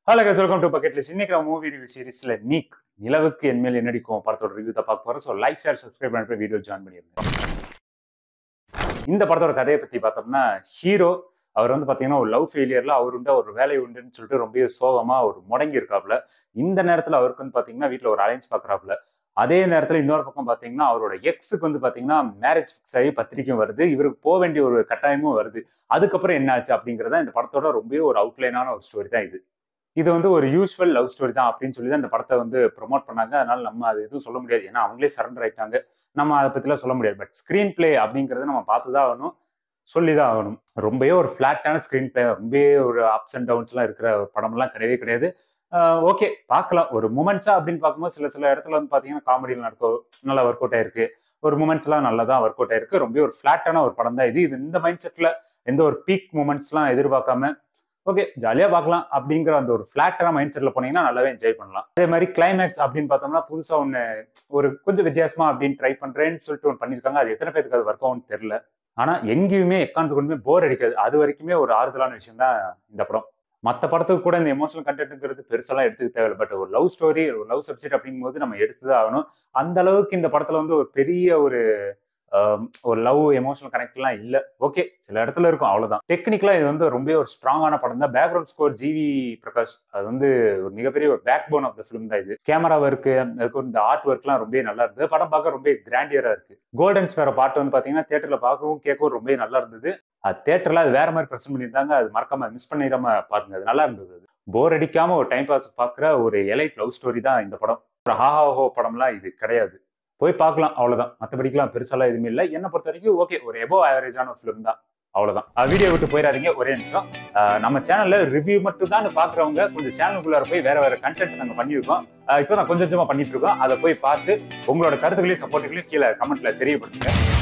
Hello guys, welcome to bucket list. இன்னைக்கு நம்ம movie review சீரிஸ்ல நீக் நிலவுக்கு என்மேல் என்னடிக்கும் படத்தோட ரிவ்யூ தான் பார்க்க போறோம். ஸோ லைக் ஷேர் சப்ஸ்கிரைப் பண்ணிட்டு வீடியோ ஜாயின் பண்ணிருங்க. இந்த படத்தோட கதையை பத்தி பார்த்தோம்னா, ஹீரோ அவர் வந்து பாத்தீங்கன்னா ஒரு லவ் ஃபெயிலியர்ல அவருண்ட ஒரு வேலை உண்டுன்னு சொல்லிட்டு ரொம்ப சோகமா ஒரு முடங்கி இருக்காப்ல. இந்த நேரத்துல அவருக்கு வந்து பாத்தீங்கன்னா வீட்டுல ஒரு அலைன்ஸ் பாக்குறாப்ல. அதே நேரத்துல இன்னொரு பக்கம் பாத்தீங்கன்னா அவரோட எக்ஸுக்கு வந்து பாத்தீங்கன்னா மேரேஜ் ஃபிக்ஸ் ஆகி பத்திரிக்கையும் வருது, இவருக்கு போக வேண்டிய ஒரு கட்டாயமும் வருது. அதுக்கப்புறம் என்ன ஆச்சு அப்படிங்கறத இந்த படத்தோட ரொம்ப ஒரு அவுட்லைனான ஒரு ஸ்டோரி தான் இது. இது வந்து ஒரு யூசுவல் லவ் ஸ்டோரி தான் அப்படின்னு சொல்லி தான் இந்த படத்தை வந்து ப்ரொமோட் பண்ணாங்க. அதனால நம்ம அது எதுவும் சொல்ல முடியாது. ஏன்னா அவங்களே சரண்டர் ஆயிட்டாங்க. நம்ம அதை பத்திலாம் சொல்ல முடியாது. பட் ஸ்கிரீன் பிளே அப்படிங்கறத நம்ம பார்த்துதான் ஆகணும், சொல்லிதான் ஆகணும். ரொம்பவே ஒரு ஃபிளாட்டான ஸ்கிரீன் பிளே, ரொம்பவே ஒரு அப்ஸ் அண்ட் டவுன்ஸ் எல்லாம் இருக்கிற படம்லாம் கிடையவே கிடையாது. ஓகே, பார்க்கலாம். ஒரு மூமெண்ட்ஸா அப்படின்னு பார்க்கும்போது சில சில இடத்துல வந்து பாத்தீங்கன்னா காமெடியில் நல்லா ஒர்க் அவுட் ஆயிருக்கு. ஒரு மூமெண்ட்ஸ் எல்லாம் நல்லா தான் ஒர்க் அவுட் ஆயிருக்கு. ரொம்ப ஒரு ஃபிளாட்டான ஒரு படம் தான் இது. இது இந்த மைண்ட் செட்ல எந்த ஒரு பீக் மூமெண்ட்ஸ் எல்லாம் எதிர்பார்க்காம ஓகே ஜாலியா பார்க்கலாம் அப்படிங்கிற அந்த ஒரு ஃபிளாட்டான மைண்ட் செட்ல போனீங்கன்னா நல்லாவே என்ஜாய் பண்ணலாம். அதே மாதிரி கிளைமேக்ஸ் அப்படின்னு பார்த்தோம்னா புதுசா ஒண்ணு ஒரு கொஞ்சம் வித்தியாசமா அப்படின்னு ட்ரை பண்றேன்னு சொல்லிட்டு ஒன்று பண்ணிருக்காங்க. அது எத்தனை பேருக்கு அது ஒர்க் ஆகும்னு தெரியல. ஆனா எங்கேயுமே எக்காந்து கொண்டுமே போர் அடிக்காது. அது வரைக்குமே ஒரு ஆறுதலான விஷயம் தான் இந்த படம். மற்ற படத்துக்கு கூட இந்த எமோஷனல் கண்டென்ட்ங்கிறது பெருசெல்லாம் எடுத்துக்க தேவையில்லை. பட் ஒரு லவ் ஸ்டோரி, ஒரு லவ் சப்ஜெக்ட் அப்படிங்கும் போது நம்ம எடுத்துதான் ஆகணும். அந்த அளவுக்கு இந்த படத்துல வந்து ஒரு பெரிய ஒரு லவ் எமோஷனல் கனெக்ட் எல்லாம் இல்ல. ஓகே, சில இடத்துல இருக்கும், அவ்வளவுதான். டெக்னிக்கலா இது வந்து ரொம்ப ஒரு ஸ்ட்ராங்கான படம் தான். பேக்ரவுண்ட் ஸ்கோர் ஜிவி பிரகாஷ், அது வந்து ஒரு மிகப்பெரிய ஒரு backbone of the film தான் இது. கேமரா ஒர்க், அதுக்கு இந்த ஆர்ட் ஒர்க் எல்லாம் ரொம்ப நல்லா இருந்தது. படம் பார்க்க ரொம்ப கிராண்டியரா இருக்கு. கோல்டன் ஸ்பேரோ பாட்டு வந்து பாத்தீங்கன்னா தியேட்டர்ல பார்க்கவும் கேட்கவும் ரொம்ப நல்லா இருந்தது. அது தியேட்டர்ல அது வேற மாதிரி பிரசன்ட் பண்ணியிருந்தாங்க. அது மறக்காம மிஸ் பண்ணிடாம பாருங்க, அது நல்லா இருந்தது. போர் அடிக்காம ஒரு டைம் பாஸ் பாக்குற ஒரு எலைட் லவ் ஸ்டோரி தான் இந்த படம். ஒரு ஹாஹாஹோ படம்லாம் இது கிடையாது. போய் பார்க்கலாம், அவ்வளவுதான். மற்றபடிக்கலாம் பெருசாலாம் எதுவுமே இல்லை. என்ன பொறுத்த வரைக்கும் ஓகே, ஒரு எபோவ் ஆவரேஜான ஃபிலிம் தான், அவ்வளவுதான். வீடியோ விட்டு போயிடாதீங்க. ஒரே நிமிஷம், நம்ம சேனல்ல ரிவ்யூ மட்டும் தான் பாக்குறவங்க கொஞ்சம் சேனலுக்குள்ளார போய் வேற வேற கண்டென்ட் நாங்க பண்ணியிருக்கோம். இப்போ நான் கொஞ்சமா பண்ணிட்டு இருக்கோம். அதை போய் பார்த்து உங்களோட கருத்துக்களையும் சப்போர்ட்டுகளையும் கீழே கமெண்ட்ல தெரியப்படுத்துங்க.